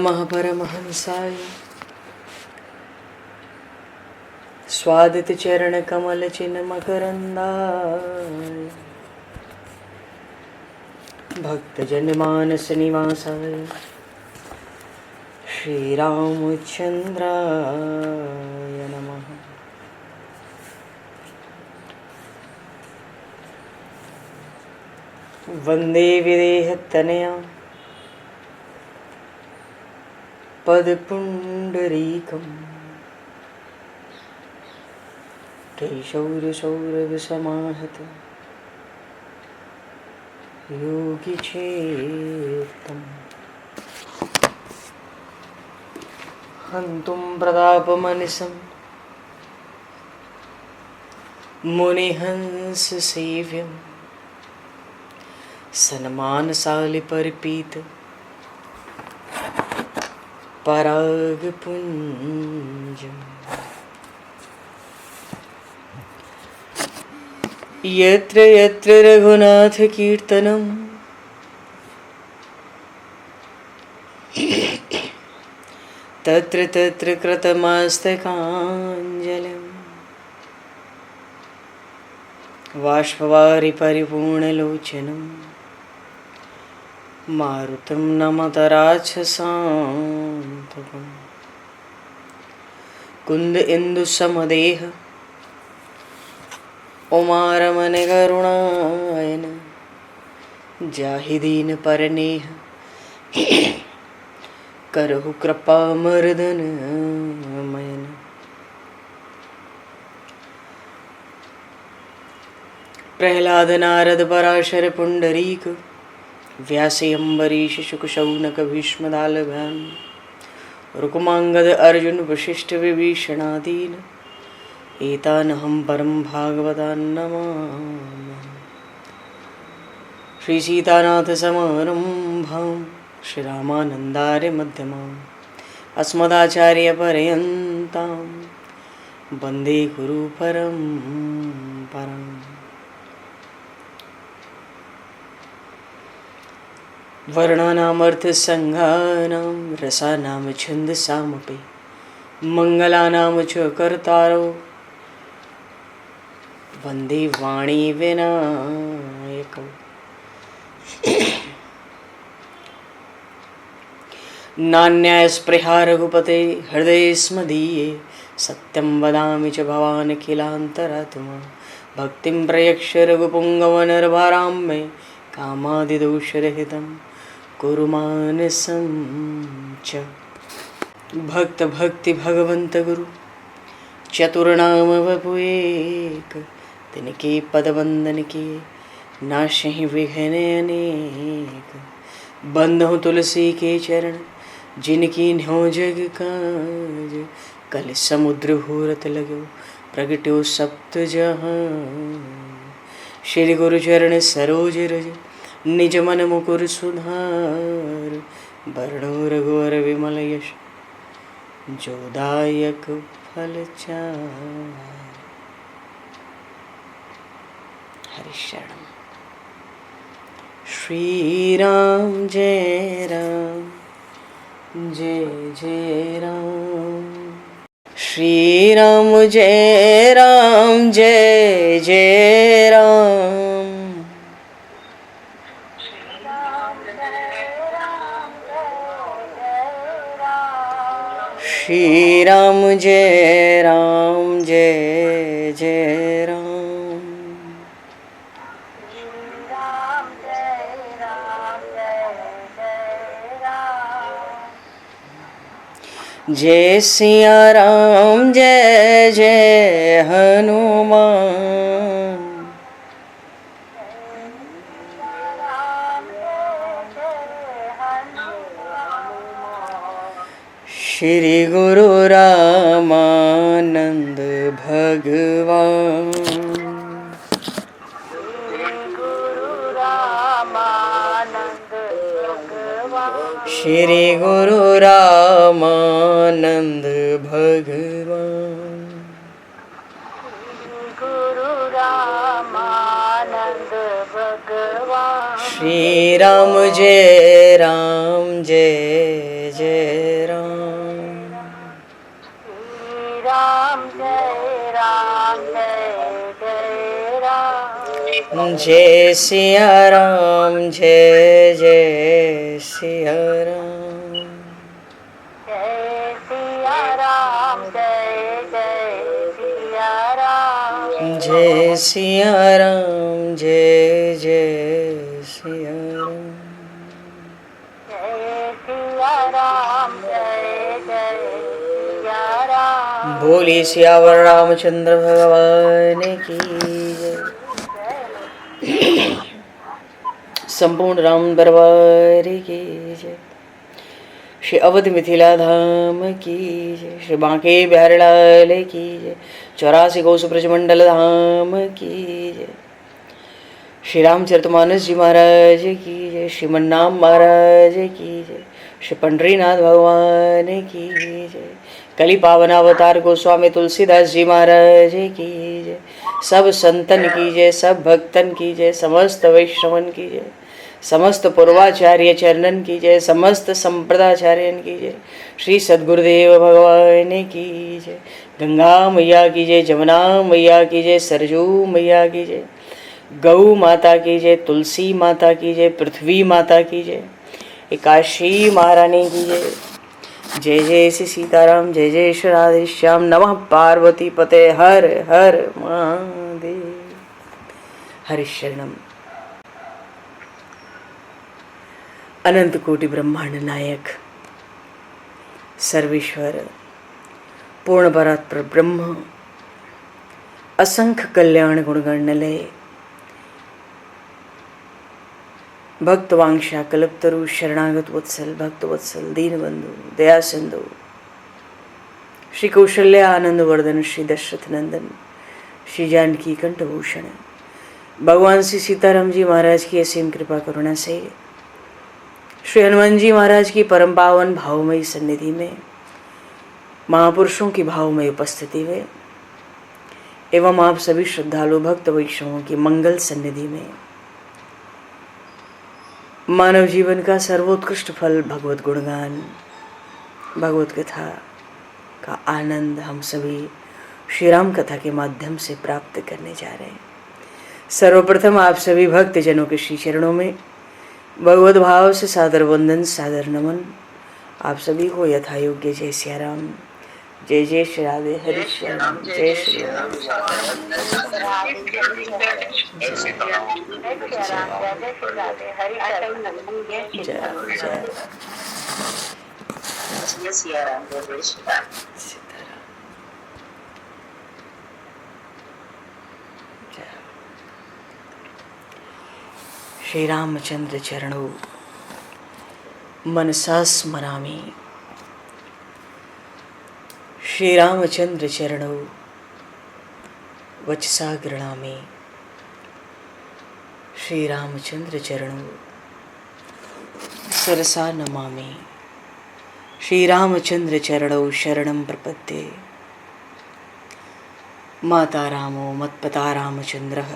महापरमहंसाय स्वादित चरण कमल चिन्ह मकरंदाय भक्तजन मानस निवासाय श्री रामचंद्राय नमः। वंदे विदेहतनया पदपुंडरीकं केशौरसौरभसमाहत योगिचेतं हन्तुं प्रतापमनिशं मुनिहंससेव्यं सन्मानशालिपरिपीत परागपुञ्जम् यत्र यत्र रघुनाथकीर्तनं तत्र तत्र कृतमस्तकाञ्जलिं बाष्पवारि परिपूर्णलोचनं मारुतं नमत राक्षसान्तकं कुन्द इंदुसमदेह उमारमण करुणायन जाहि दीन परनेह करहु कृपा मर्दन मयन। प्रहलाद नारद पराशर पुंडरीक व्यासे अम्बरीश शुक शौनक भीष्म दालभ्याम रुक्मांगद अर्जुन वशिष्ठ विभीषणादीन एतानहं परम भागवतान् नमामि। श्री सीतानाथ समारंभां श्री रामानन्दार्य मध्यमाम् अस्मदाचार्य पर्यन्तां वन्दे गुरु परम्पराम्। वर्णानामर्थसंज्ञानां रसानां छन्दसामपि मङ्गलानां च कर्तारो वन्दे वाणी विनायकौ। नान्यास्पृहा रघुपते हृदये स्मदीये सत्यं वदामि च भवान् किलान्तरात्मा भक्तिं प्रयक्ष रघुपुङ्गवनर्भारां मे कामादिदोषरहितं कुरु मानसं च। भक्त भक्ति भगवंत गुरु चतुर्नाम वपु एक तिनके पद वंदन के नाशहि विघ्न अनेक। बंधु तुलसी के चरण जिनकी न्यो जग काज कल समुद्र घोरत लगो प्रगट्यो सप्त जहां। श्री गुरु चरण सरोज रज निज मन मुकुर सुधार वर्णो रघुवर विमल यश जोदायक फलचार। हरिशरण श्री राम जय राम जय जय राम श्री राम जय राम जय जय राम श्री राम जय राम जय जय राम जय सिया राम जय जय हनुमान श्री गुरु रामानंद भगवान श्री गुरु रामानंद भगवान गुरु रामानंद श्री राम जय राम जय जय राम। श्री राम जय राम जय जय राम। जय सिया राम जय जय सिया राम। जय सिया राम जय जय सिया राम। जय सिया राम जय जय सिया राम। जय सिया राम जय जय सिया राम। बोली सियावर रामचंद्र भगवान की जय। संपूर्ण राम दरबार की जय। श्री अवध मिथिला धाम की जय। श्री बांके बिहारी लाल की जय। 84 कोस ब्रजमंडल धाम की जय। श्री रामचरितमानस जी महाराज की जय। श्रीमन्नाम महाराज की जय। श्री पंडरीनाथ भगवान की जय। कली पावन अवतार गोस्वामी तुलसीदास जी महाराज की जय। सब संतन की जय, सब भक्तन की जय, समस्त वैष्णवन की जय, समस्त पूर्वाचार्य चरणन की जय, समस्त संप्रदाचार्यन की जय। श्री सद्गुरुदेव भगवान की जय। गंगा मैया की जय, जमुना मैया की जय, सरजू मैया की जय, गौ माता की जय, तुलसी माता की जय, पृथ्वी माता की जय, एकादशी महारानी की जय। जय जय श्री सीताराम, जय जय श्री राधे श्याम। नमः पार्वती पते हर हर महादेव। हरिशरणम। अनंत कोटि ब्रह्मांड नायक सर्वेश्वर पूर्ण परात्पर ब्रह्म असंख्य कल्याण गुणगणलय भक्तवांक्षा कल्पतरु शरणागत वत्सल भक्तवत्सल दीनबंधु दया सिंधु श्री कौशल्या आनंद वर्धन श्री दशरथ नंदन श्री जानकी कंठभूषण भगवान श्री सीताराम जी महाराज की असीम कृपा करुणा से श्री हनुमान जी महाराज की परम पावन भावमयी सन्निधि में महापुरुषों की भावमयी उपस्थिति में एवं आप सभी श्रद्धालु भक्त वैष्णवों की मंगल सन्निधि में मानव जीवन का सर्वोत्कृष्ट फल भगवत गुणगान भगवत कथा का आनंद हम सभी श्री राम कथा के माध्यम से प्राप्त करने जा रहे हैं। सर्वप्रथम आप सभी भक्त जनों के श्री चरणों में भगवत भाव से सादर वंदन सादर नमन। आप सभी को यथा योग्य जय सिया राम, जय जय श्री राधे हरि श्याम, जय श्री राम। श्री रामचंद्र चरणों मनसा स्मरामि। श्री रामचंद्र चरणों वचसा गृणामि। श्री रामचंद्र चरणों सरसा नमामि। श्री रामचंद्र चरणों शरणं प्रपद्ये। माता रामो मत्पता रामचंद्रः,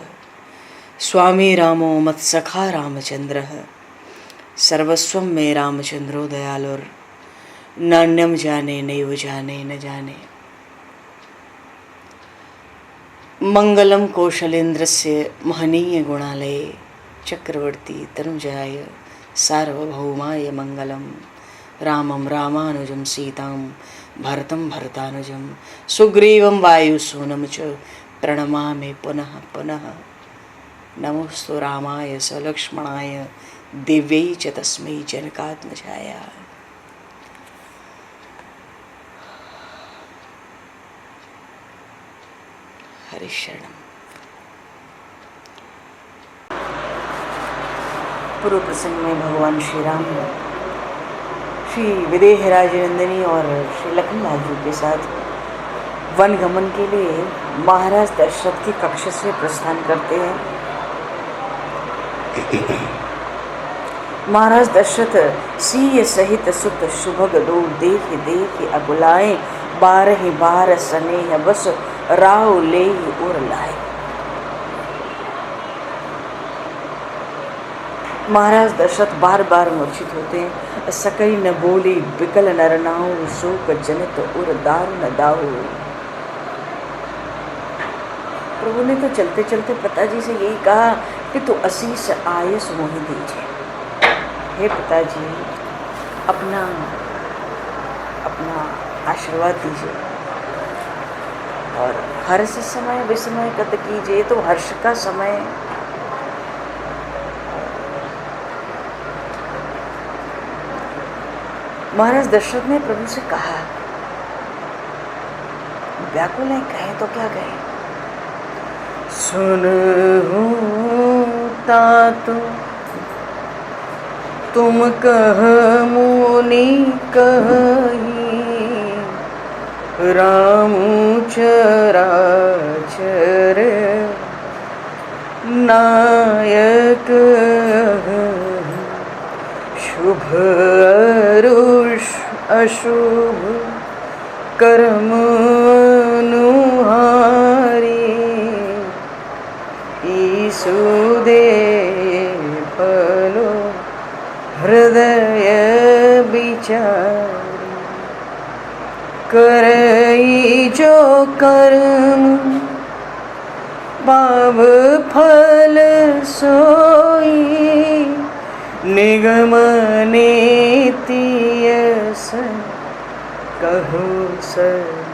स्वामी रामो मत्सखा रामचंद्रः, सर्वस्वं मे रामचंद्रो दयालुर, नान्यम जाने नैव जाने न जाने। मंगलम कौशलेन्द्रस्य महनीय गुणालये चक्रवर्ती तनुजाय सार्वभौमाय मंगलम। रामं रामानुजं सीतां भरतं भरतानुजं सुग्रीवं वायुसूनं च प्रणमामि पुनः पुनः। नमोस्तु रामाय सलक्ष्मणाय दिव्यै च तस्मै जनकात्मजाय। हरिशरणम। पूर्व प्रसंग में भगवान श्री राम श्री विदेह राजनंदिनी और श्री लखनलाल जी के साथ वन गमन के लिए महाराज दशरथ की कक्ष से प्रस्थान करते हैं। महाराज दशरथ सिय सहित सुत शुभग दो देख देख अकुलाए, 12 बार स्नेह बस राव ले उर लाए। महाराज दशरथ बार बार मूर्छित होते हैं। सकई न बोली बिकल नर नाहु, शोक जनित उर दारुण दाहु। प्रभु ने तो चलते चलते पिताजी से यही कहा कि तो असीस आयस मोहि दीजिए। हे पिताजी, अपना आशीर्वाद दीजिए और हर्ष समय विस्मय कत कीजिए। तो हर्ष का समय महाराज दशरथ ने प्रभु से कहा, व्याकुल है, कहें तो क्या कहें। सुन तातु तुम कह मुनि कही, राम चराचर नायक, शुभ अशुभ कर्म अनुहारी, ईसुदे फलो हृदय विचारी, करई जो कर्म पाव फल सोई, निगम नीतियस कहो सब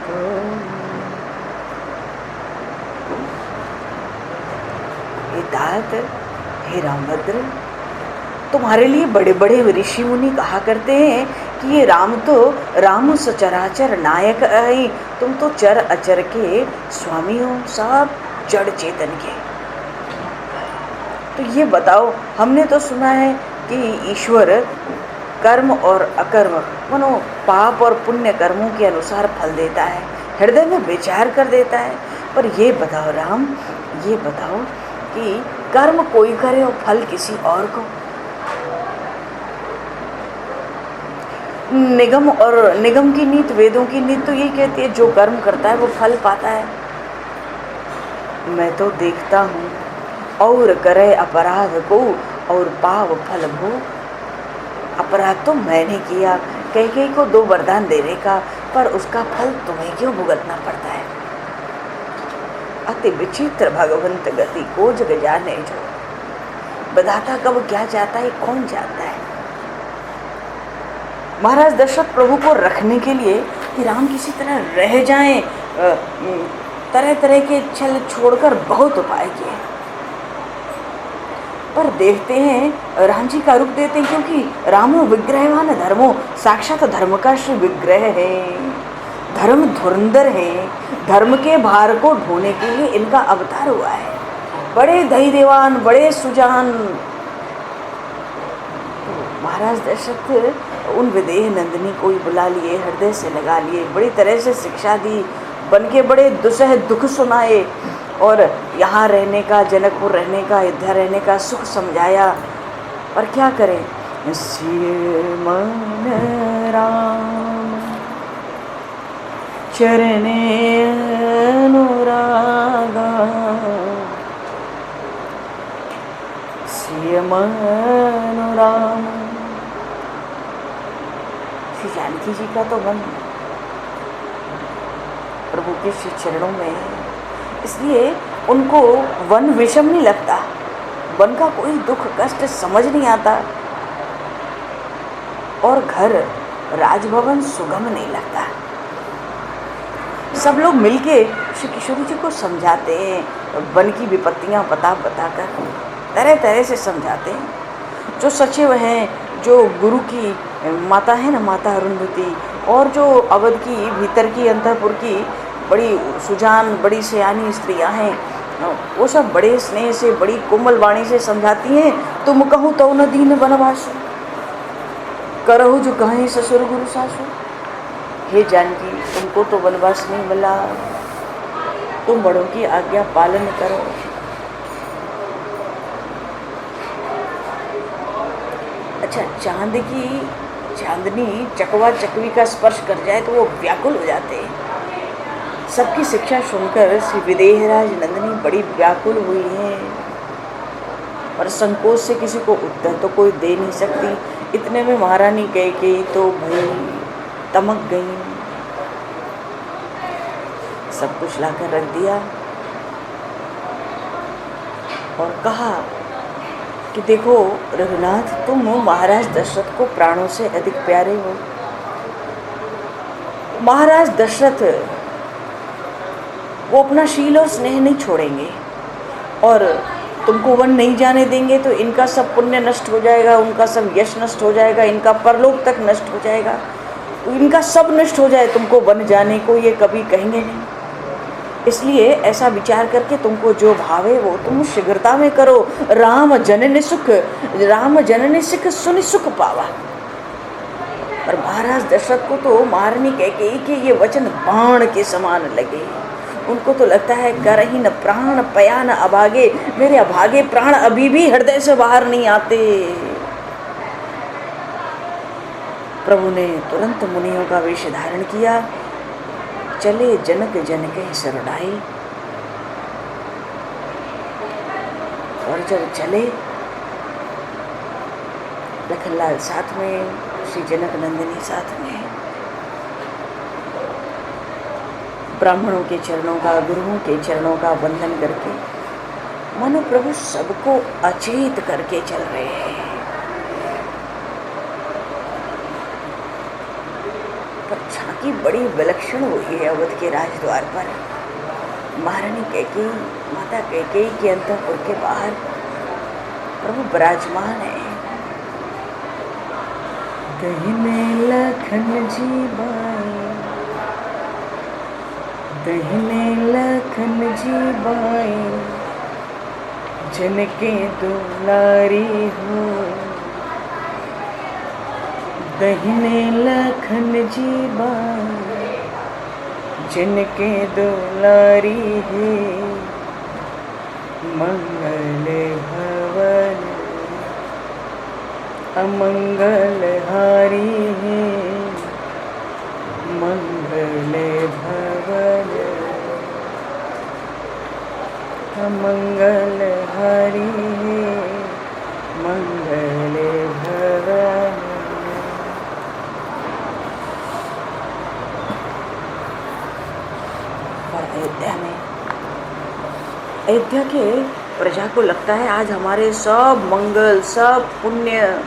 कोई। हे तात, हे रामभद्र, तुम्हारे लिए बड़े बड़े ऋषि मुनि कहा करते हैं कि ये राम सचराचर नायक है। तुम तो चर अचर के स्वामी हो, सब जड़ चेतन के। तो ये बताओ, हमने तो सुना है कि ईश्वर कर्म और अकर्म, मानो पाप और पुण्य कर्मों के अनुसार फल देता है, हृदय में विचार कर देता है। पर ये बताओ राम, ये बताओ कि कर्म कोई करे और फल किसी और को। निगम की नीति, वेदों की नीति तो ये कहती है जो कर्म करता है वो फल पाता है। मैं तो देखता हूँ और करे अपराध को और पाव फल भोग। अपराध तो मैंने किया, कैकेयी को 2 वरदान देने का, पर उसका फल तुम्हें क्यों भुगतना पड़ता है। अति विचित्र भगवंत गति को जग जाने जो, विधाता कब क्या चाहता है कौन जानता है। महाराज दशरथ प्रभु को रखने के लिए कि राम किसी तरह रह जाएं, तरह तरह के छल छोड़कर बहुत उपाय किए, पर देखते हैं राम जी का रूप देते हैं, क्योंकि रामो विग्रहवान धर्मो, साक्षात धर्म का श्री विग्रह है, धर्म धुरंधर है, धर्म के भार को ढोने के लिए इनका अवतार हुआ है। बड़े धैर्यवान, बड़े सुजान। महाराज दशरथ उन विदेह नंदिनी को ही बुला लिए, हृदय से लगा लिए, बड़ी तरह से शिक्षा दी, बन के बड़े दुसह दुख सुनाए और यहाँ रहने का, जनकपुर रहने का, अयोध्या रहने का सुख समझाया। पर क्या करें, सिय मन राम चरणे अनुरागा, सिय मन राम। श्री जानकी जी का तो मन प्रभु के श्री चरणों में है, इसलिए उनको वन विषम नहीं लगता, वन का कोई दुख कष्ट समझ नहीं आता, और घर राजभवन सुगम नहीं लगता। सब लोग मिलके श्री किशोरी जी को समझाते हैं, वन की विपत्तियां बता कर तरह तरह से समझाते हैं। जो सचिव हैं, जो गुरु की माता है ना, माता अरुंधति, और जो अवध की भीतर की अंतःपुर की बड़ी सुजान, बड़ी सयानी स्त्रियां हैं, वो सब बड़े स्नेह से, बड़ी कोमल वाणी से समझाती हैं। तुम कहूँ तो न दीन वनवासु, करहु जो कहें ससुर गुरु सासु। हे जानकी, तुमको तो वनवास नहीं मिला, तुम बड़ों की आज्ञा पालन करो। अच्छा, चांदनी चकवा चकवी का स्पर्श कर जाए तो वो व्याकुल हो जाते हैं। सबकी शिक्षा सुनकर श्री विदेहराज नंदिनी बड़ी व्याकुल हुई हैं। और संकोच से किसी को उत्तर तो कोई दे नहीं सकती। इतने में महारानी कैकेयी तो भाई तमक गई, सब कुछ लाकर रख दिया और कहा कि देखो रघुनाथ, तुम महाराज दशरथ को प्राणों से अधिक प्यारे हो। महाराज दशरथ वो अपना शील और स्नेह नहीं छोड़ेंगे और तुमको वन नहीं जाने देंगे तो इनका सब पुण्य नष्ट हो जाएगा, उनका सब यश नष्ट हो जाएगा, इनका परलोक तक नष्ट हो जाएगा, इनका सब नष्ट हो जाए, तुमको वन जाने को ये कभी कहेंगे नहीं। इसलिए ऐसा विचार करके तुमको जो भावे वो तुम शीघ्रता में करो। राम जननी सुख सुनि सुख पावा। और महाराज दशरथ को तो महारानी कैकेयी के ये वचन बाण के समान लगे। उनको तो लगता है करही न प्राण पया न अभागे, मेरे अभागे प्राण अभी भी हृदय से बाहर नहीं आते। प्रभु ने तुरंत मुनियों का वेश धारण किया, चले जनक जन के सरणाई। और जब चले लखनलाल साथ में, श्री जनक नंदिनी साथ में, ब्राह्मणों के चरणों का, गुरुओं के चरणों का वंदन करके मानो प्रभु सबको अचेत करके चल रहे हैं। पर झांकी बड़ी विलक्षण हुई है अवध के राजद्वार पर। महारानी कैकेयी, माता कैकेयी के अंतःपुर के बाहर प्रभु विराजमान है। दहिने लखन जी बाई, दहिने लखन जी बाई, जनके दुलारी हो। दहिने लखन जी बाई, जिनके दुलारी है। मंगल भवन अमंगल हारी है। मंगल भवन अमंगल हारी है। मंगल भवन। अयोध्या में, अयोध्या के प्रजा को लगता है आज हमारे सब मंगल, सब पुण्य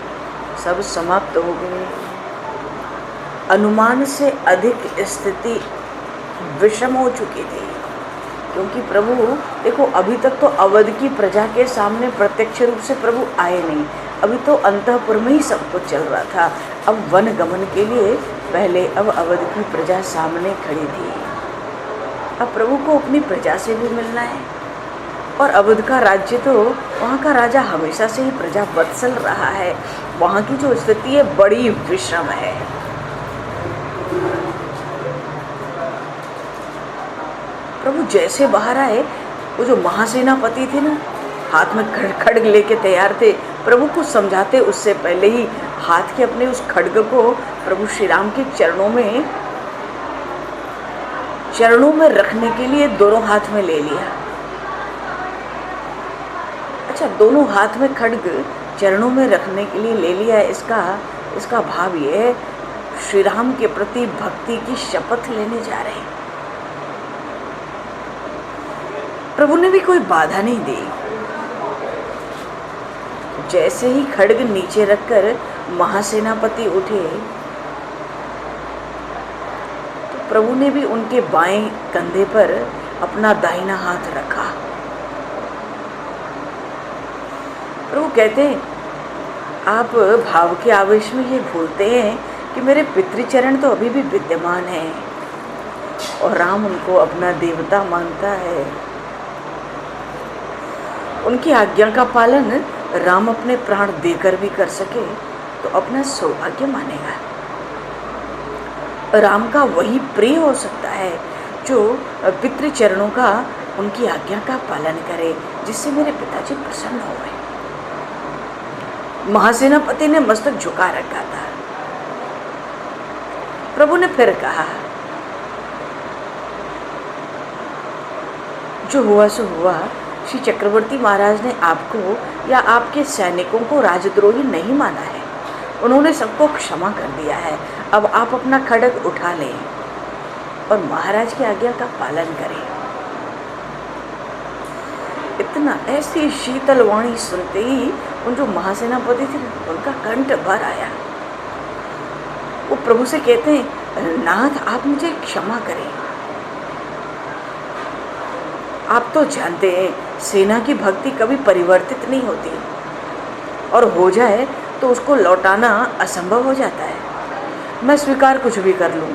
सब समाप्त हो गए। अनुमान से अधिक स्थिति विषम हो चुकी थी, क्योंकि प्रभु देखो अभी तक तो अवध की प्रजा के सामने प्रत्यक्ष रूप से प्रभु आए नहीं, अभी तो अंतःपुर में ही सब कुछ चल रहा था। अब वन गमन के लिए पहले अब अवध की प्रजा सामने खड़ी थी। अब प्रभु को अपनी प्रजा से भी मिलना है, और अवध का राज्य तो वहाँ का राजा हमेशा से ही प्रजा वत्सल रहा है। वहाँ की जो स्थिति है बड़ी विषम है। प्रभु जैसे बाहर आए, वो जो महासेनापति थे ना, हाथ में खड्ग लेके तैयार थे, प्रभु को समझाते उससे पहले ही हाथ के अपने उस खड्ग को प्रभु श्री राम के चरणों में रखने के लिए दोनों हाथ में ले लिया। अच्छा, दोनों हाथ में खड्ग चरणों में रखने के लिए ले लिया, इसका भाव ये है श्री राम के प्रति भक्ति की शपथ लेने जा रहे हैं। प्रभु ने भी कोई बाधा नहीं दी। जैसे ही खड्ग नीचे रखकर महासेनापति उठे, तो प्रभु ने भी उनके बाएं कंधे पर अपना दाहिना हाथ रखा। प्रभु कहते हैं, आप भाव के आवेश में ये भूलते हैं कि मेरे पितृचरण तो अभी भी विद्यमान हैं और राम उनको अपना देवता मानता है। उनकी आज्ञा का पालन राम अपने प्राण देकर भी कर सके तो अपना सौभाग्य मानेगा। राम का वही प्रिय हो सकता है जो पितृचरणों का, उनकी आज्ञा का पालन करे, जिससे मेरे पिताजी प्रसन्न हो गए। महासेनापति ने मस्तक झुका रखा था। प्रभु ने फिर कहा, जो हुआ सो हुआ, श्री चक्रवर्ती महाराज ने आपको या आपके सैनिकों को राजद्रोही नहीं माना है। उन्होंने सबको क्षमा कर दिया है। अब आप अपना खड्ग उठा लें और महाराज की आज्ञा का पालन करें। इतना ऐसी शीतल वाणी सुनते ही उन जो महासेनापति थे उनका कंठ भर आया। वो प्रभु से कहते हैं, नाथ आप मुझे क्षमा करें। आप तो जानते हैं सेना की भक्ति कभी परिवर्तित नहीं होती और हो जाए तो उसको लौटाना असंभव हो जाता है। मैं स्वीकार कुछ भी कर लूँ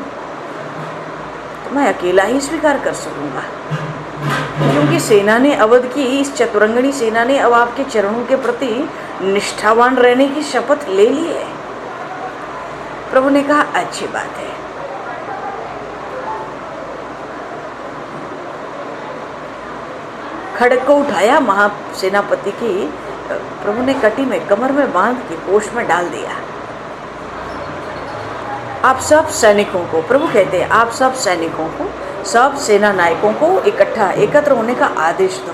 तो मैं अकेला ही स्वीकार कर सकूँगा, क्योंकि सेना ने अवध की इस चतुरंगणी सेना ने अब आपके चरणों के प्रति निष्ठावान रहने की शपथ ले ली है। प्रभु ने कहा, अच्छी बात है। खड्ग को उठाया, महासेनापति की प्रभु ने कटी में कमर में बांध के कोष में डाल दिया। आप सब सैनिकों को, प्रभु कहते हैं, आप सब सैनिकों को, सब सेना नायकों को एकत्र होने का आदेश दो।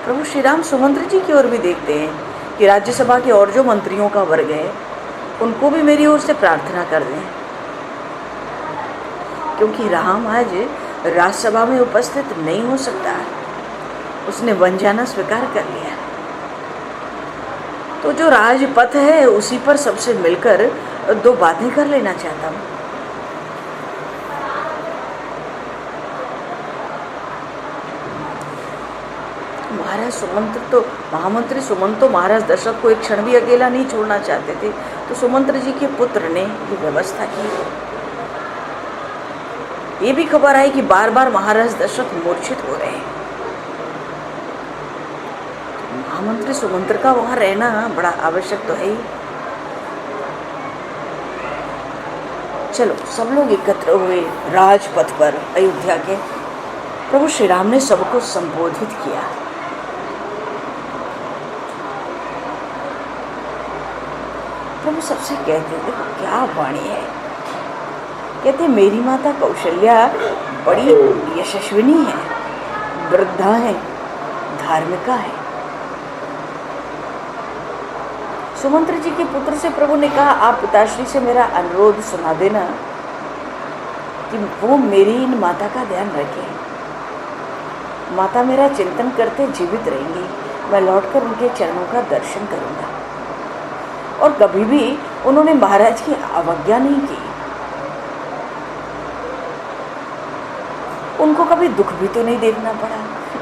प्रभु श्री राम सुमंत्र जी की ओर भी देखते हैं कि राज्यसभा के और जो मंत्रियों का वर्ग है उनको भी मेरी ओर से प्रार्थना कर दें, क्योंकि राम आज राज्यसभा में उपस्थित नहीं हो सकता। उसने वन जाना स्वीकार कर लिया। तो जो राजपथ है उसी पर सबसे मिलकर दो बातें कर लेना चाहता हूँ। महाराज सुमंत्र तो महामंत्री सुमंत तो महाराज दशरथ को एक क्षण भी अकेला नहीं छोड़ना चाहते थे, तो सुमंत्र जी के पुत्र ने ये व्यवस्था की। ये भी खबर आई कि बार बार महाराज दशरथ मूर्छित हो रहे हैं। महामंत्री सुमंत्र का वहां रहना बड़ा आवश्यक तो है ही। चलो सब लोग एकत्र हुए राजपथ पर अयोध्या के। प्रभु श्री राम ने सबको संबोधित किया। प्रभु सबसे कहते, देखो क्या वाणी है। कहते मेरी माता कौशल्या बड़ी यशस्विनी है, वृद्धा है, धार्मिका है। सुमंत्र जी के पुत्र से प्रभु ने कहा, आप पिताश्री से मेरा अनुरोध सुना देना कि वो मेरी इन माता का ध्यान रखें। माता मेरा चिंतन करते जीवित रहेंगी। मैं लौटकर उनके चरणों का दर्शन करूंगा। और कभी भी उन्होंने महाराज की अवज्ञा नहीं की। उनको कभी दुख भी तो नहीं देखना पड़ा।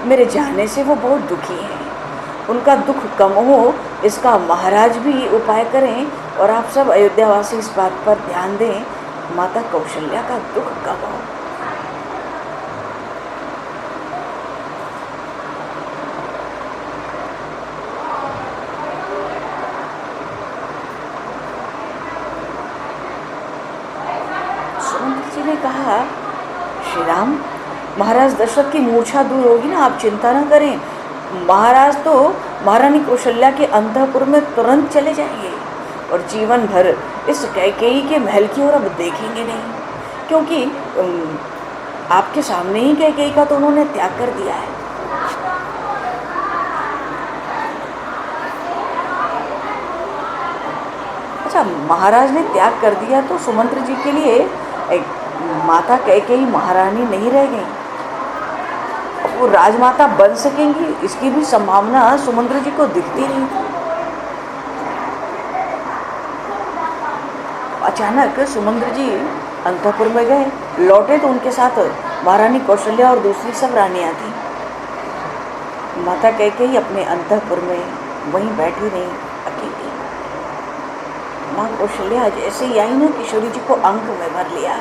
मेरे जाने से वो बहुत दुखी हैं। उनका दुख कम हो इसका महाराज भी उपाय करें और आप सब अयोध्यावासी इस बात पर ध्यान दें, माता कौशल्या का दुख कम हो। सुमंत्र जी ने कहा, श्री राम, महाराज दशरथ की मूर्छा दूर होगी ना, आप चिंता न करें। महाराज तो महारानी कौशल्या के अंतःपुर में तुरंत चले जाएंगे और जीवन भर इस कैकेयी के महल की ओर अब देखेंगे नहीं, क्योंकि आपके सामने ही कैकेयी का तो उन्होंने त्याग कर दिया है। अच्छा, महाराज ने त्याग कर दिया तो सुमंत्र जी के लिए माता कैकेयी महारानी नहीं रह गई। वो राजमाता बन सकेंगी इसकी भी संभावना सुमंत्र जी को दिखती नहीं थी। अचानक सुमंत्र जी अंतःपुर में गए, लौटे तो उनके साथ महारानी कौशल्या और दूसरी सब रानियां थी। माता कैकेयी अपने अंतःपुर में वहीं बैठी रही अकेली। माँ कौशल्या जैसे ही आई ना, किशोरी जी को अंक में भर लिया,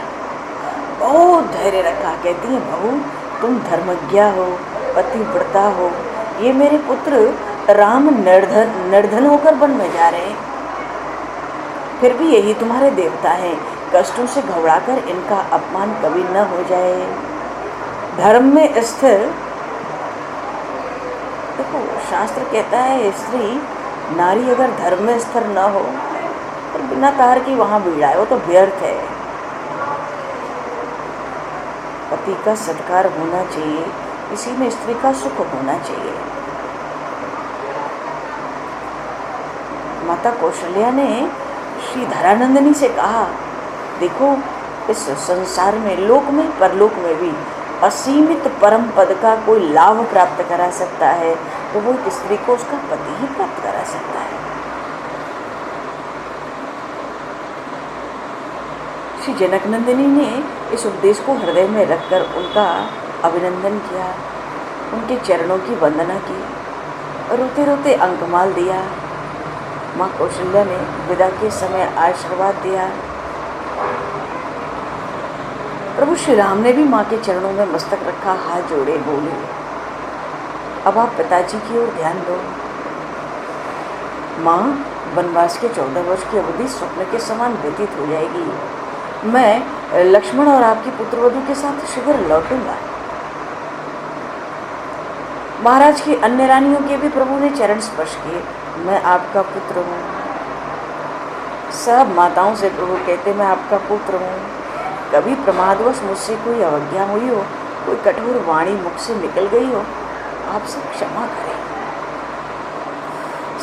बहुत धैर्य रखा। कहती है, बहू तुम धर्मज्ञा हो, पतिव्रता हो, ये मेरे पुत्र राम निर्धन होकर वन में जा रहे हैं, फिर भी यही तुम्हारे देवता हैं। कष्टों से घबराकर इनका अपमान कभी न हो जाए। धर्म में स्थिर, देखो शास्त्र कहता है स्त्री नारी अगर धर्म में स्थिर न हो तो बिना तार की वहाँ भिड़ाए, वो तो व्यर्थ है। पति का सत्कार होना चाहिए, इसी में स्त्री का सुख होना चाहिए। माता कौशल्या ने श्री धरानंदिनी से कहा, देखो इस संसार में, लोक में, परलोक में भी असीमित परम पद का कोई लाभ प्राप्त करा सकता है तो वो एक स्त्री को उसका पति ही प्राप्त करा सकता है। श्री जनक नंदिनी ने इस उपदेश को हृदय में रखकर उनका अभिनंदन किया, उनके चरणों की वंदना की, रोते रोते अंकमाल दिया। माँ कौशल्या ने विदा के समय आशीर्वाद दिया। प्रभु श्री राम ने भी माँ के चरणों में मस्तक रखा, हाथ जोड़े, बोले, अब आप पिताजी की ओर ध्यान दो। माँ, वनवास के 14 वर्ष की अवधि स्वप्न के समान व्यतीत हो जाएगी। मैं लक्ष्मण और आपकी पुत्रवधू के साथ शीघ्र लौटूंगा। महाराज की अन्य रानियों के भी प्रभु ने चरण स्पर्श किए। मैं आपका पुत्र हूँ। सब माताओं से प्रभु कहते, मैं आपका पुत्र हूँ। कभी प्रमादवश मुझसे कोई अवज्ञा हुई हो, कोई कठोर वाणी मुख से निकल गई हो, आप सब क्षमा करें।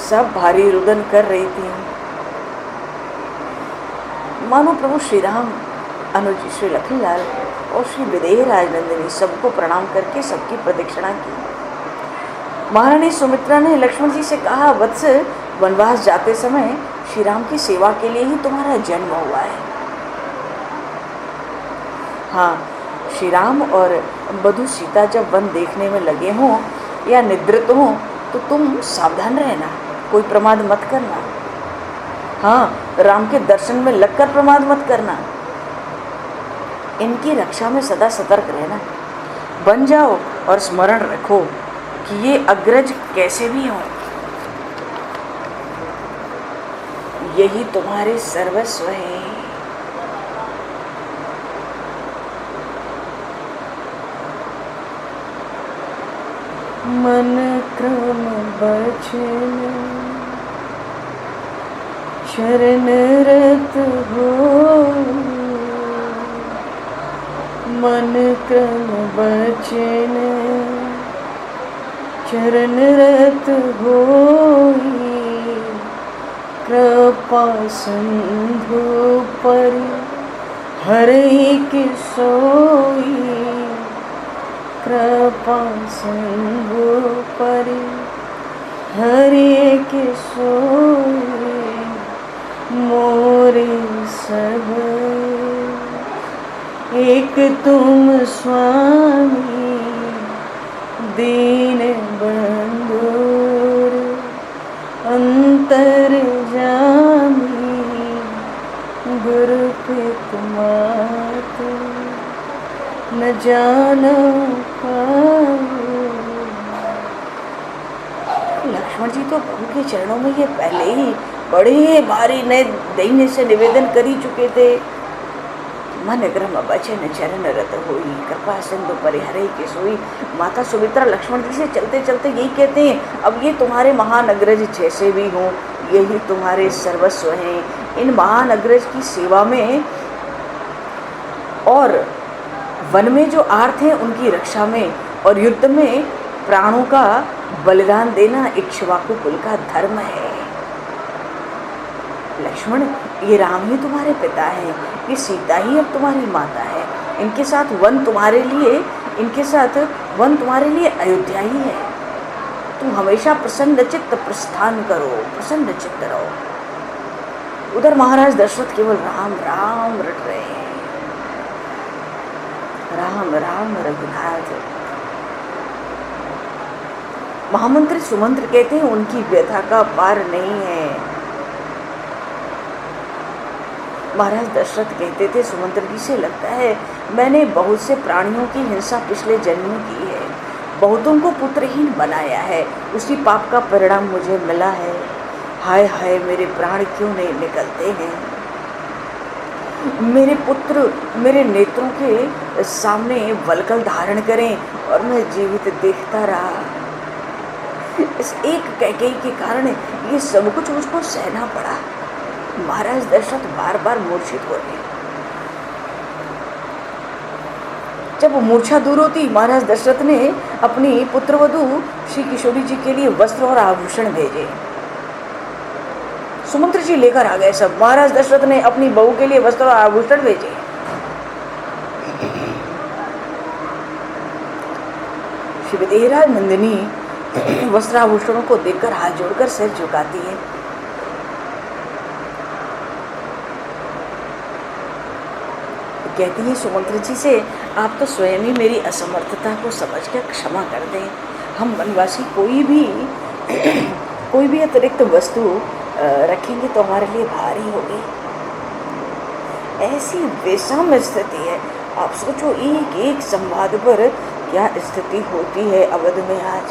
सब भारी रुदन कर रही थी। मानो प्रभु श्री राम, अनुज श्री लखनलाल और श्री विदेह राजनंदिनी सबको प्रणाम करके सबकी प्रदक्षिणा की। महारानी सुमित्रा ने लक्ष्मण जी से कहा, वत्स, वनवास जाते समय श्री राम की सेवा के लिए ही तुम्हारा जन्म हुआ है। हाँ, श्री राम और वधू सीता जब वन देखने में लगे हों या निद्रित हों तो तुम सावधान रहना, कोई प्रमाद मत करना। हाँ, राम के दर्शन में लगकर प्रमाद मत करना। इनकी रक्षा में सदा सतर्क रहना। बन जाओ और स्मरण रखो कि ये अग्रज कैसे भी हों, यही तुम्हारे सर्वस्व है। मन क्रम बचन शरण रत हो, मन क्रम बचन चरण रत होई, कृपा सिंधु पर हरि के सोई, कृपा सिंधु पर हरि के सोई, मोरे सब एक तुम स्वामी, दीन बंधुर अंतर जामी, गुरु पित मातु न जानो पाऊं। लक्ष्मण जी तो प्रभु के चरणों में ये पहले ही बड़े भारी नए दैन्य से निवेदन कर ही चुके थे। मन क्रम बचन चरण रत होई, कृपा सिंधु परिहरे के सोई। माता सुमित्रा लक्ष्मण जी से चलते चलते यही कहते हैं, अब ये तुम्हारे महान अग्रज जैसे भी हों, यही तुम्हारे सर्वस्व हैं। इन महान अग्रज की सेवा में और वन में जो आर्थ हैं उनकी रक्षा में और युद्ध में प्राणों का बलिदान देना इक्ष्वाकु कुल का धर्म है। लक्ष्मण, ये राम ही तुम्हारे पिता हैं, ये सीता ही अब तुम्हारी माता है। इनके साथ वन तुम्हारे लिए अयोध्या ही है। तुम हमेशा प्रसन्न चित्त प्रस्थान करो, प्रसन्न चित्त रहो। उधर महाराज दशरथ केवल राम राम रट रहे हैं, राम राम रघुनाथ। महामंत्री सुमंत्र कहते हैं, उनकी व्यथा का पार नहीं है। महाराज दशरथ कहते थे, सुमंत्र जी से लगता है मैंने बहुत से प्राणियों की हिंसा पिछले जन्म में की है, बहुतों को पुत्रहीन बनाया है, उसी पाप का परिणाम मुझे मिला है। हाय हाय, मेरे प्राण क्यों नहीं निकलते हैं। मेरे पुत्र मेरे नेत्रों के सामने वल्कल धारण करें और मैं जीवित देखता रहा। इस एक कैकेयी के कारण ये सब कुछ मुझको सहना पड़ा। महाराज दशरथ बार बार मूर्छित हो गए। जब मूर्छा दूर होती, महाराज दशरथ ने अपनी पुत्रवधू श्री किशोरी जी के लिए वस्त्र और आभूषण भेजे। सुमंत्र जी लेकर आ गए सब। महाराज दशरथ ने अपनी बहू के लिए वस्त्र और आभूषण भेजे। श्री विदेहराज नंदिनी वस्त्राभूषणों को देखकर हाथ जोड़कर सिर झुकाती है। कहती है सुमंत्र जी से, आप तो स्वयं ही मेरी असमर्थता को समझकर क्षमा कर दें। हम वनवासी कोई भी अतिरिक्त वस्तु रखेंगे तो हमारे लिए भारी होगी। ऐसी विषम स्थिति है। आप सोचो, एक एक संवाद पर क्या स्थिति होती है अवध में। आज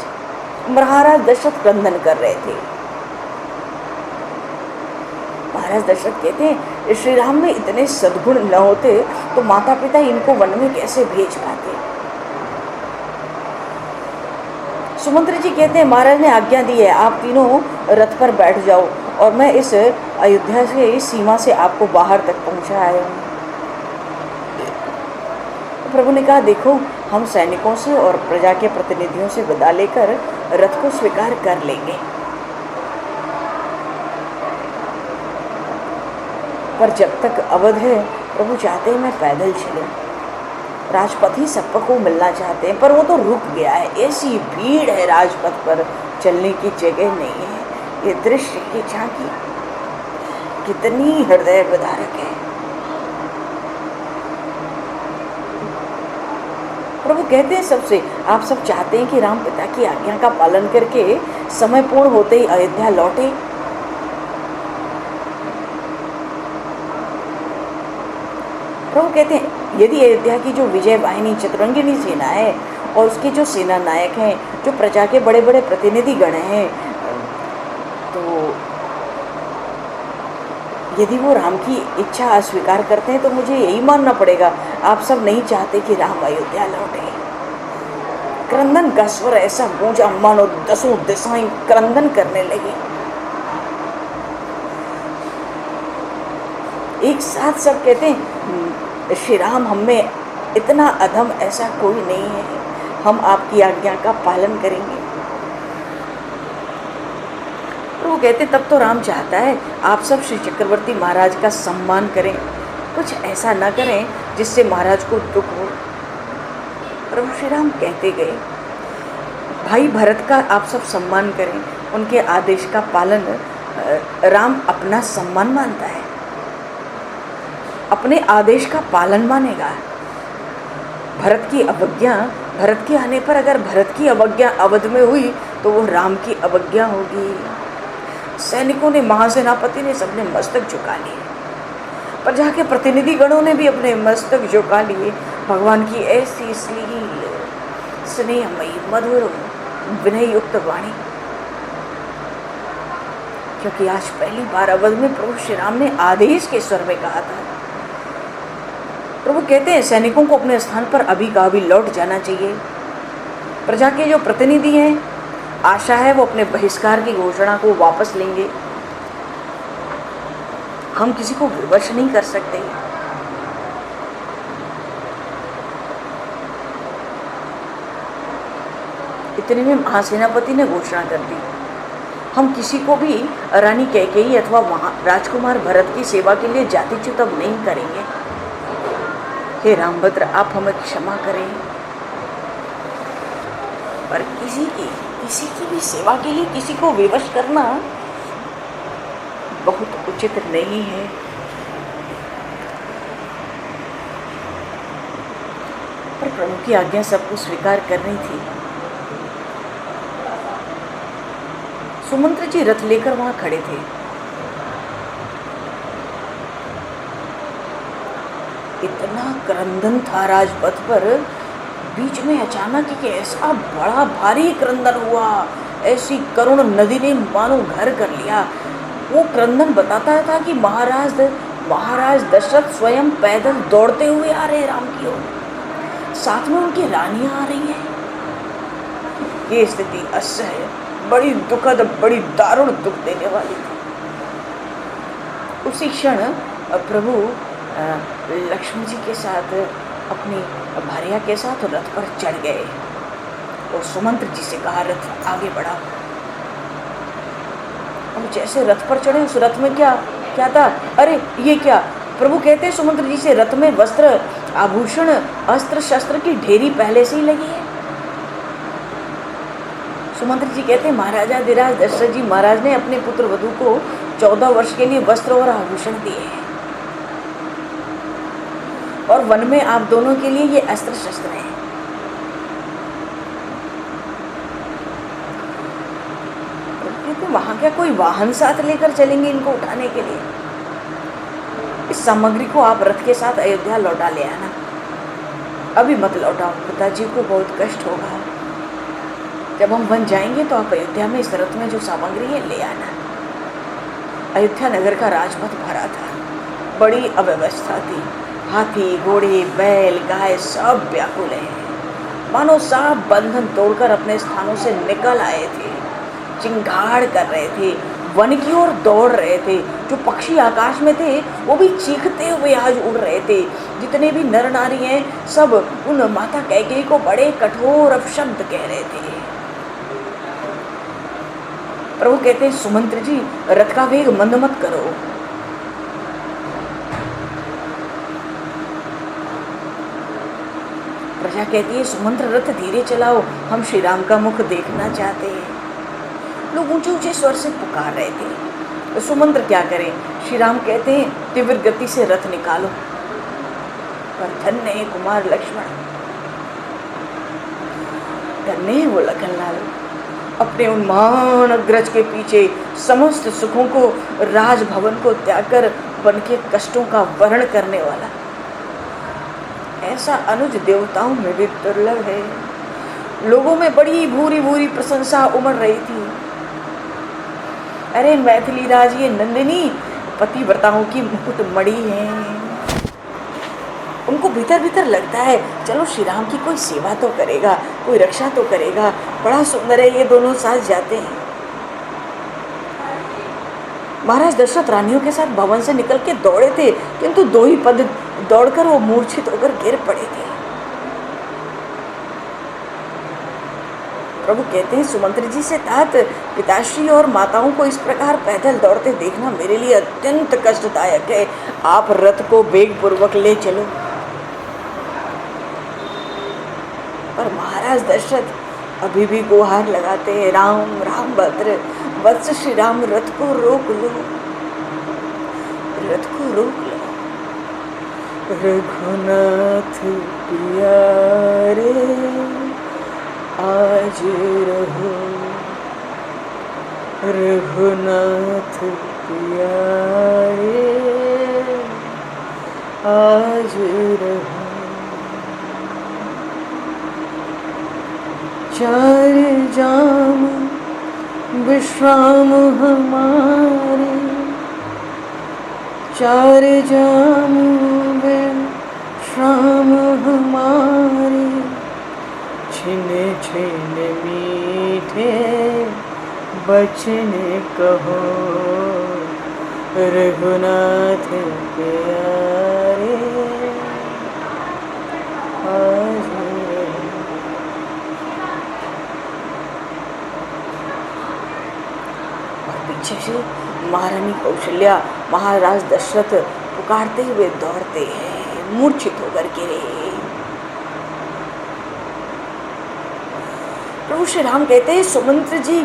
महाराज दशरथ क्रंदन कर रहे थे। महाराज दशरथ कहते हैं, श्री राम में इतने सद्गुण न होते तो माता पिता इनको वन में कैसे भेज पाते। सुमंत्र जी कहते हैं, महाराज ने आज्ञा दी है, आप तीनों रथ पर बैठ जाओ और मैं इस अयोध्या से, इस सीमा से आपको बाहर तक पहुंचा आया हूँ। तो प्रभु ने कहा, देखो, हम सैनिकों से और प्रजा के प्रतिनिधियों से विदा लेकर रथ को स्वीकार कर लेंगे, पर जब तक अवध है प्रभु चाहते हैं मैं पैदल चलूं। राजपथ ही सबको मिलना चाहते हैं, पर वो तो रुक गया है। ऐसी भीड़ है राजपथ पर, चलने की जगह नहीं है। ये दृश्य की झांकी कितनी हृदय विदारक है। प्रभु कहते हैं सबसे, आप सब चाहते हैं कि राम पिता की आज्ञा का पालन करके समय पूर्ण होते ही अयोध्या लौटे। प्रभु कहते हैं, यदि अयोध्या की जो विजय वाहिनी चतुरंगिनी सेना है और उसके जो सेना नायक हैं, जो प्रजा के बड़े बड़े प्रतिनिधि गण हैं, तो यदि वो राम की इच्छा अस्वीकार करते हैं तो मुझे यही मानना पड़ेगा, आप सब नहीं चाहते कि राम अयोध्या लौटे। क्रंदन का स्वर ऐसा गूंजा मानो दसों दिशाएं क्रंदन करने लगी। एक साथ सब कहते हैं, श्री राम, हम में इतना अधम ऐसा कोई नहीं है, हम आपकी आज्ञा का पालन करेंगे। तो वो कहते, तब तो राम चाहता है आप सब श्री चक्रवर्ती महाराज का सम्मान करें, कुछ ऐसा न करें जिससे महाराज को दुख हो। प्रभु श्री राम कहते गए, भाई भरत का आप सब सम्मान करें, उनके आदेश का पालन राम अपना सम्मान मानता है, अपने आदेश का पालन मानेगा। भरत की अवज्ञा, भरत के आने पर अगर भरत की अवज्ञा अवध में हुई तो वो राम की अवज्ञा होगी। सैनिकों ने, महासेनापति ने सबने मस्तक झुका लिए, प्रजा के प्रतिनिधि गणों ने भी अपने मस्तक झुका लिए। भगवान की ऐसी श्लील, स्नेहमयी, मधुर, विनय युक्त वाणी, क्योंकि आज पहली बार अवध में प्रभु श्री राम ने आदेश के स्वर में कहा था। प्रभु कहते हैं, सैनिकों को अपने स्थान पर अभी का अभी लौट जाना चाहिए। प्रजा के जो प्रतिनिधि हैं, आशा है वो अपने बहिष्कार की घोषणा को वापस लेंगे। हम किसी को विवश नहीं कर सकते। इतने में महासेनापति ने घोषणा कर दी, हम किसी को भी रानी कैकेयी अथवा राजकुमार भरत की सेवा के लिए जातिच्युत अब नहीं करेंगे। हे रामभद्र, आप हमें क्षमा करें, पर किसी की भी सेवा के लिए किसी को विवश करना बहुत उचित नहीं है। पर प्रभु की आज्ञा सबको स्वीकार करनी थी। सुमंत्र जी रथ लेकर वहां खड़े थे। इतना क्रंदन था राजपथ पर, बीच में अचानक एक ऐसा बड़ा भारी क्रंदन हुआ, ऐसी करुण नदी ने मानो घर कर लिया। वो क्रंदन बताता था कि महाराज दशरथ स्वयं पैदल दौड़ते हुए आ रहे हैं राम की ओर, साथ में उनकी रानियां आ रही हैं। ये स्थिति असह्य, बड़ी दुखद, बड़ी दारुण दुख देने वाली थी। उसी क्षण प्रभु लक्ष्मण जी के साथ अपनी भार्या के साथ रथ पर चढ़ गए और सुमंत्र जी से कहा रथ आगे बढ़ा। अब जैसे रथ पर चढ़े उस रथ में क्या क्या था, अरे ये क्या, प्रभु कहते हैं सुमंत्र जी से रथ में वस्त्र आभूषण अस्त्र शस्त्र की ढेरी पहले से ही लगी है। सुमंत्र जी कहते हैं महाराजा धीराज दशरथ जी महाराज ने अपने पुत्र वधू को 14 वर्ष के लिए वस्त्र और आभूषण दिए हैं और वन में आप दोनों के लिए ये अस्त्र शस्त्र हैं। तो वहां क्या कोई वाहन साथ लेकर चलेंगे इनको उठाने के लिए? इस सामग्री को आप रथ के साथ अयोध्या लौटा ले आना, अभी मत लौटाओ, पिताजी को बहुत कष्ट होगा। जब हम वन जाएंगे तो आप अयोध्या में इस रथ में जो सामग्री है ले आना। अयोध्या नगर का राजपथ भरा था, बड़ी अव्यवस्था थी, हाथी घोड़े बैल गाय सब व्याकुल हैं, मानो सांप बंधन तोड़कर अपने स्थानों से निकल आए थे, चिंगाड़ कर रहे थे, वन की ओर दौड़ रहे थे। जो पक्षी आकाश में थे वो भी चीखते हुए आज उड़ रहे थे। जितने भी नर नारी हैं सब उन माता कैकेयी को बड़े कठोर अपशब्द कह रहे थे। प्रभु कहते हैं सुमंत्र जी रथ का वेग मंद मत करो। प्रजा कहती है सुमंत्र रथ धीरे चलाओ, हम श्री राम का मुख देखना चाहते हैं। लोग ऊंचे ऊंचे स्वर से पुकार रहे थे, तो सुमंत्र क्या करें? श्री राम कहते हैं तीव्र गति से रथ निकालो। पर धन्य है कुमार लक्ष्मण, धन्य है वो लखनलाल, अपने उन महान अग्रज के पीछे समस्त सुखों को राजभवन को त्याग कर वन के कष्टों का वर्ण करने वाला। ऐसा अनुज देवताओं में भी दुर्लभ है। लोगों में बड़ी भूरी भूरी प्रशंसा उमड़ रही थी। अरे मैथिली राज ये नंदिनी पतिव्रताओं की मुकुटमणि है। उनको भीतर भीतर लगता है चलो श्री राम की कोई सेवा तो करेगा, कोई रक्षा तो करेगा, बड़ा सुंदर है, ये दोनों साथ जाते हैं। महाराज दशरथ रानियों के साथ भवन से निकल के दौड़े थे, किंतु 2 ही पद दौड़कर वो मूर्छित होकर गिर पड़े थे। प्रभु कहते हैं सुमंत्र जी से तात पिताश्री और माताओं को इस प्रकार पैदल दौड़ते देखना मेरे लिए अत्यंत कष्टदायक है। आप रथ को वेग पूर्वक ले चलो। पर महाराज दशरथ अभी भी गुहार लगाते हैं, राम राम भद्र वत्स श्री राम, रथ को रोक लो, रथ को रोक लो। रघुनाथ प्यारे आज रहो, रघुनाथ प्यारे आज रहो। 4 जाम विश्राम हमारे, 4 जाम विश्राम हमारे, छिन छिन मीठे बचन कहो, रघुनाथ प्यारे आज। पीछे से महारानी कौशल्या महाराज दशरथ पुकारते हुए दौड़ते हैं, मूर्छित होकर गिरे। प्रभु श्री राम कहते हैं सुमंत्र जी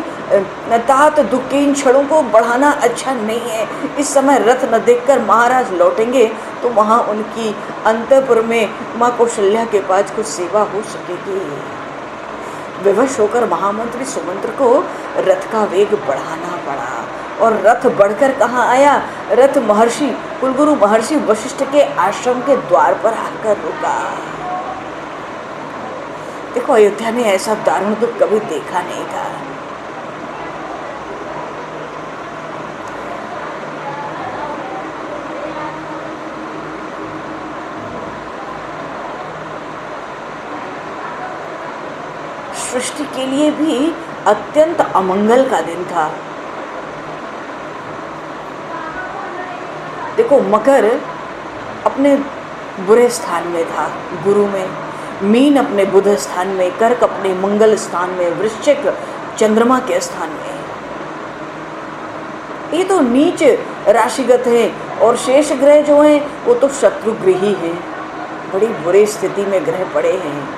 तात दुख के इन क्षणों को बढ़ाना अच्छा नहीं है। इस समय रथ न देखकर महाराज लौटेंगे तो वहां उनकी अंतःपुर में माँ कौशल्या के पास कुछ सेवा हो सकेगी। विवश होकर महामंत्री सुमंत्र को रथ का वेग बढ़ाना पड़ा और रथ बढ़कर कहाँ आया? रथ महर्षि कुलगुरु महर्षि वशिष्ठ के आश्रम के द्वार पर आकर रुका। देखो अयोध्या ने ऐसा दारुण दुख कभी देखा नहीं था। सृष्टि के लिए भी अत्यंत अमंगल का दिन था। देखो मकर अपने बुरे स्थान में था, गुरु में, मीन अपने बुध स्थान में, कर्क अपने मंगल स्थान में, वृश्चिक चंद्रमा के स्थान में। ये तो नीच राशिगत हैं और शेष ग्रह जो हैं वो तो शत्रु गृही हैं, बड़ी बुरी स्थिति में ग्रह पड़े हैं।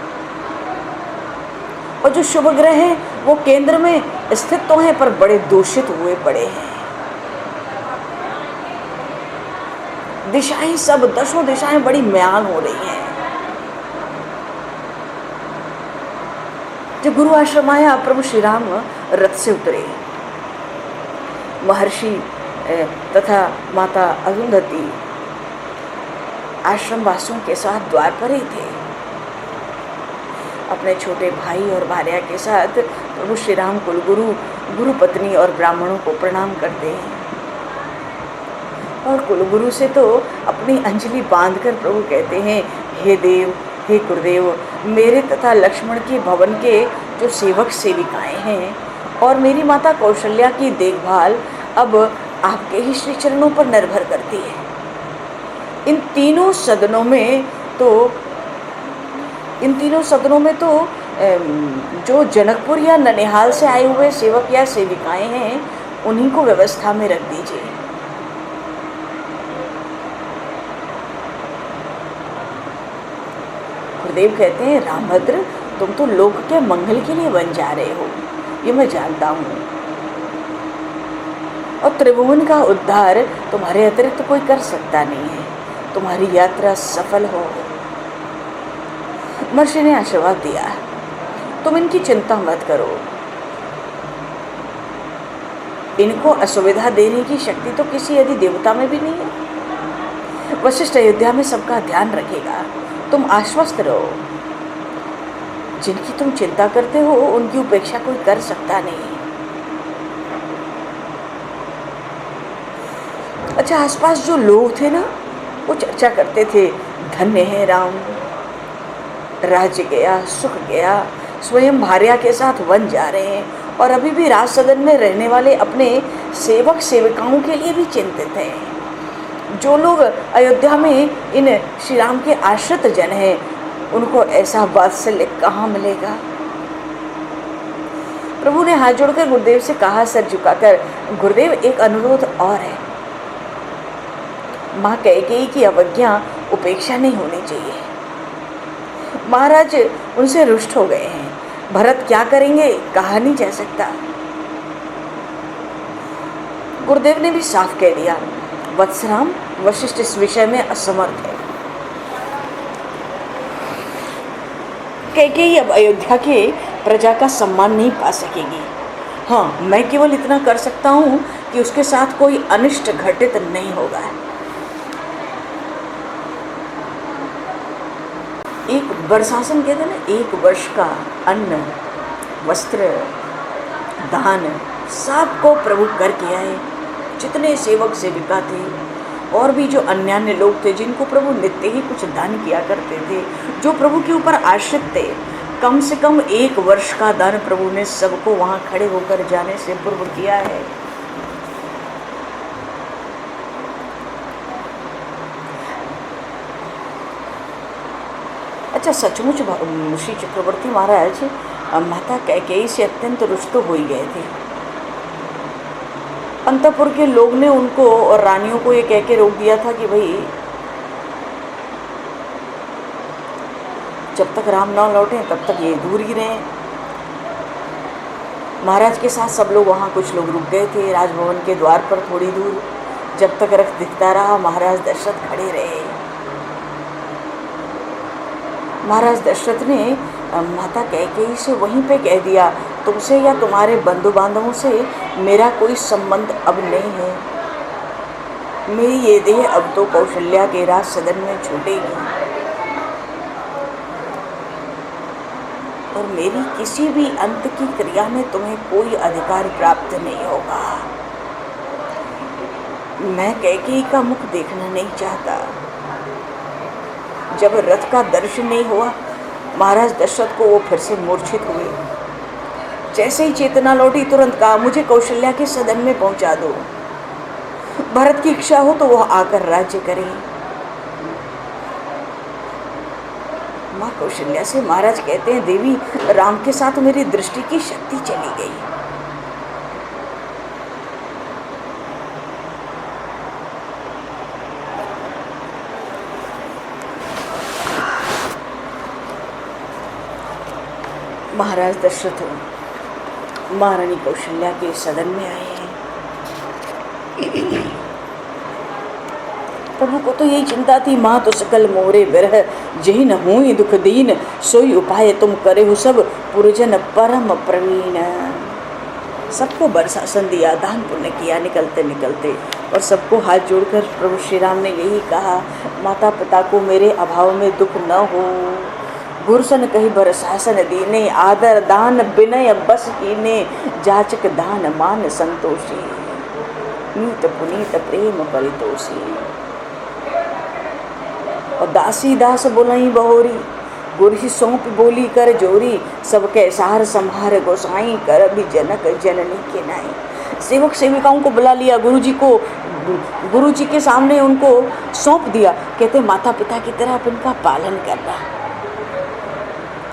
और जो शुभ ग्रह हैं वो केंद्र में स्थित तो हैं पर बड़े दूषित हुए पड़े हैं। दिशाएं सब, दसों दिशाएं बड़ी म्यान हो रही हैं। जब गुरु आश्रम आया, प्रभु श्री राम रथ से उतरे, महर्षि तथा माता अरुंधति आश्रम वासियों के साथ द्वार पर ही थे। अपने छोटे भाई और भार्या के साथ प्रभु श्री राम कुलगुरु, गुरु पत्नी और ब्राह्मणों को प्रणाम करते हैं। और कुलगुरु से तो अपनी अंजलि बांधकर प्रभु कहते हैं, हे देव, हे गुरुदेव, मेरे तथा लक्ष्मण के भवन के जो सेवक सेविकाएं हैं और मेरी माता कौशल्या की देखभाल अब आपके ही श्री चरणों पर निर्भर करती है। इन तीनों सदनों में तो जो जनकपुर या ननिहाल से आए हुए सेवक या सेविकाएं हैं उन्हीं को व्यवस्था में रख दीजिए। गुरुदेव कहते हैं, रामभद्र, तुम तो लोक के मंगल के लिए बन जा रहे हो, ये मैं जानता हूँ, और त्रिभुवन का उद्धार तुम्हारे अतिरिक्त कोई कर सकता नहीं है। तुम्हारी यात्रा सफल हो। महर्षि ने आशीर्वाद दिया, तुम इनकी चिंता मत करो, इनको असुविधा देने की शक्ति तो किसी यदि देवता में भी नहीं है। वशिष्ठ अयोध्या में सबका ध्यान रखेगा, तुम आश्वस्त रहो। जिनकी तुम चिंता करते हो उनकी उपेक्षा कोई कर सकता नहीं। अच्छा, आसपास जो लोग थे ना वो चर्चा करते थे, धन्य है राम, राज्य गया, सुख गया, स्वयं भार्या के साथ वन जा रहे हैं और अभी भी राज सदन में रहने वाले अपने सेवक सेविकाओं के लिए भी चिंतित हैं। जो लोग अयोध्या में इन श्री राम के आश्रित जन हैं उनको ऐसा वात्सल्य कहाँ मिलेगा। प्रभु ने हाथ जोड़कर गुरुदेव से कहा, सर झुकाकर, गुरुदेव एक अनुरोध और है, माँ कैकेयी की अवज्ञा उपेक्षा नहीं होनी चाहिए। महाराज उनसे रुष्ट हो गए हैं, भरत क्या करेंगे कहा नहीं जा सकता। गुरुदेव ने भी साफ कह दिया, वत्सराम, वशिष्ठ इस विषय में असमर्थ है। कैकेयी अब अयोध्या के प्रजा का सम्मान नहीं पा सकेगी। हाँ, मैं केवल इतना कर सकता हूँ कि उसके साथ कोई अनिष्ट घटित नहीं होगा। एक वर्षासन कहते हैं ना, एक वर्ष का अन्न, वस्त्र, दान सबको प्रभु करके आए। जितने सेवक सेविका थे और भी जो अन्य लोग थे जिनको प्रभु नित्य ही कुछ दान किया करते थे, जो प्रभु के ऊपर आश्रित थे, कम से कम एक वर्ष का दान प्रभु ने सबको वहाँ खड़े होकर जाने से पूर्व किया है। अच्छा, सचमुच श्री चक्रवर्ती महाराज माता कैकेयी से अत्यंत रुष्ट हो ही गए थे। अंतपुर के लोग ने उनको और रानियों को ये कह के रोक दिया था कि भाई जब तक राम ना लौटे तब तक ये दूर ही रहें। महाराज के साथ सब लोग वहाँ, कुछ लोग रुक गए थे राजभवन के द्वार पर थोड़ी दूर। जब तक रथ दिखता रहा महाराज दशरथ खड़े रहे। महाराज दशरथ ने माता कैकेयी से वहीं पे कह दिया, तुमसे या तुम्हारे बंधु बांधवों से मेरा कोई संबंध अब नहीं है। मेरी ये देह अब तो कौशल्या के राज सदन में छूटेगी और मेरी किसी भी अंत की क्रिया में तुम्हें कोई अधिकार प्राप्त नहीं होगा। मैं कैकेयी का मुख देखना नहीं चाहता। जब रथ का दर्शन नहीं हुआ, महाराज दशरथ को वो फिर से मूर्छित हुए। जैसे ही चेतना लौटी तुरंत कहा, मुझे कौशल्या के सदन में पहुंचा दो। भरत की इच्छा हो तो वह आकर राज्य करें। माँ कौशल्या से महाराज कहते हैं, देवी राम के साथ मेरी दृष्टि की शक्ति चली गई। महाराज दशरथ महारानी कौशल्या के सदन में आए हैं। प्रभु को तो यही चिंता थी, माँ तो सकल मोरे बिरह जही न हुई दुख दीन, सोई उपाय तुम करे हो सब पुरजन परम प्रवीण। सबको बरसासन दिया, दान पुण्य किया निकलते निकलते, और सबको हाथ जोड़कर प्रभु श्री राम ने यही कहा, माता पिता को मेरे अभाव में दुख न हो। गुरसन कही बरसासन दीने, आदर दान विनय बस कीने, जाचक दान मान संतोषी, नीत पुनीत प्रेम परितोषी। और दासी दास बोलई बहोरी, गुरही सौंप बोली कर जोरी, सबके सार संहार गोसाई, कर भी जनक जननी के नाई। सेवक सेविकाओं को बुला लिया, गुरुजी के सामने उनको सौंप दिया। कहते माता पिता की तरह आप इनका पालन करना।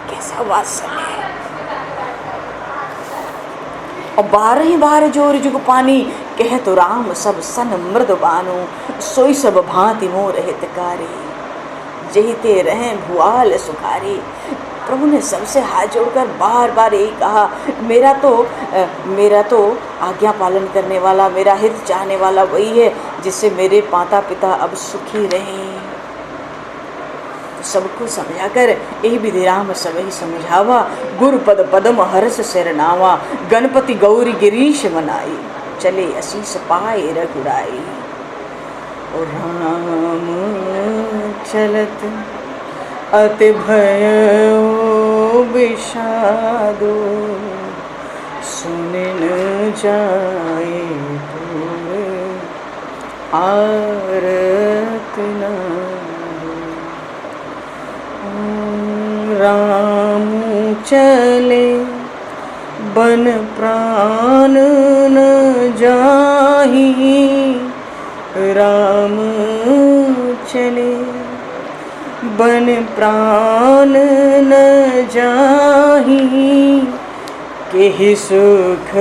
कैसा वात्सल्य है। और 12 जोर जुग पानी, कह तो राम सब सन मृद बानो, सोई सब भांति मोर हितकारी, जहिते रहें भुआल सुखारी। प्रभु ने सबसे हाथ जोड़कर बार बार यही कहा, मेरा तो आज्ञा पालन करने वाला, मेरा हित चाहने वाला वही है, जिससे मेरे माता पिता अब सुखी रहें। तो सबको समझाकर यही विधि राम सब ही समझावा, गुरु पद पदम हर्ष सिरनावा, गणपति गौरी गिरीश मनाई, चले असीस पाए रघुराई। और राम चलत अति भयो विषादो, सुन न जाए दूर आरत नादो। राम चले बन प्राण न जाही, राम चले बन प्राण न जाही, केहि सुख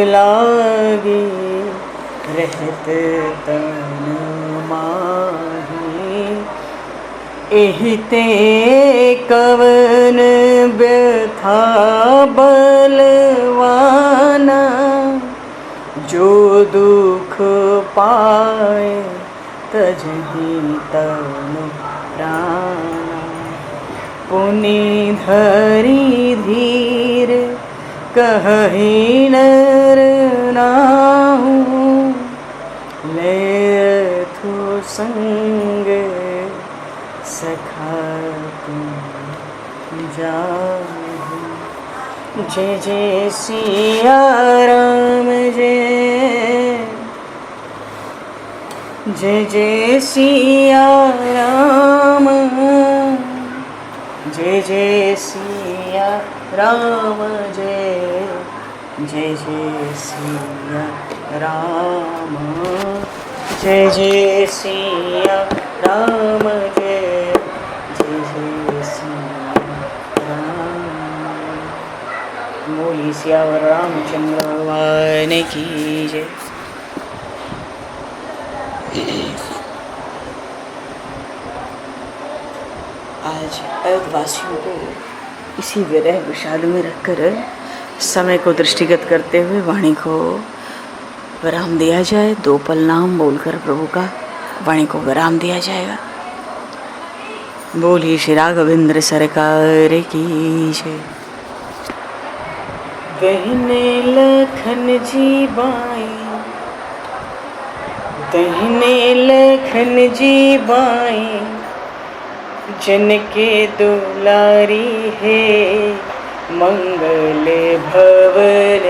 लागी रहत तन माही। एहि ते कवन व्यथा बलवाना, जो दुख पाए तजहि तनु प्राणा। पुनि धरि धीर कहहि नर नाहु, लेथु संग सखा तुम जाहु। जय जय सिया राम, जय जय सिया राम, जय जय सिया राम, जय जय सिया राम, जय जय सिया राम, जय जय सिया राम। बोली सियावर रामचंद्र भगवान की जय। आज अयोध्यवासियों को इसी विरह विषाद में रखकर समय को दृष्टिगत करते हुए वाणी को विराम दिया जाए। 2 पल नाम बोलकर प्रभु का वाणी को विराम दिया जाएगा। बोलिए श्री राघवेंद्र सरकार की जय। बहने लखन जी बाई, दहने लखन जी बाई, जनके दुलारी है। मंगल भवन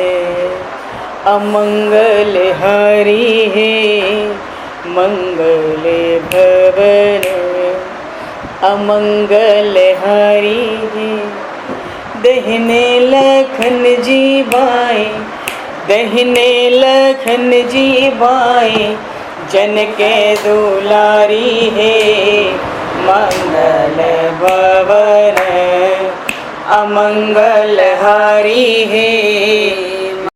अमंगल हारी है, मंगल भवन अमंगल हारी है। दहने लखन जी बाई, दहने लखन जी बाई, जनके दुलारी है। मंगल भवन अमंगल हारी हे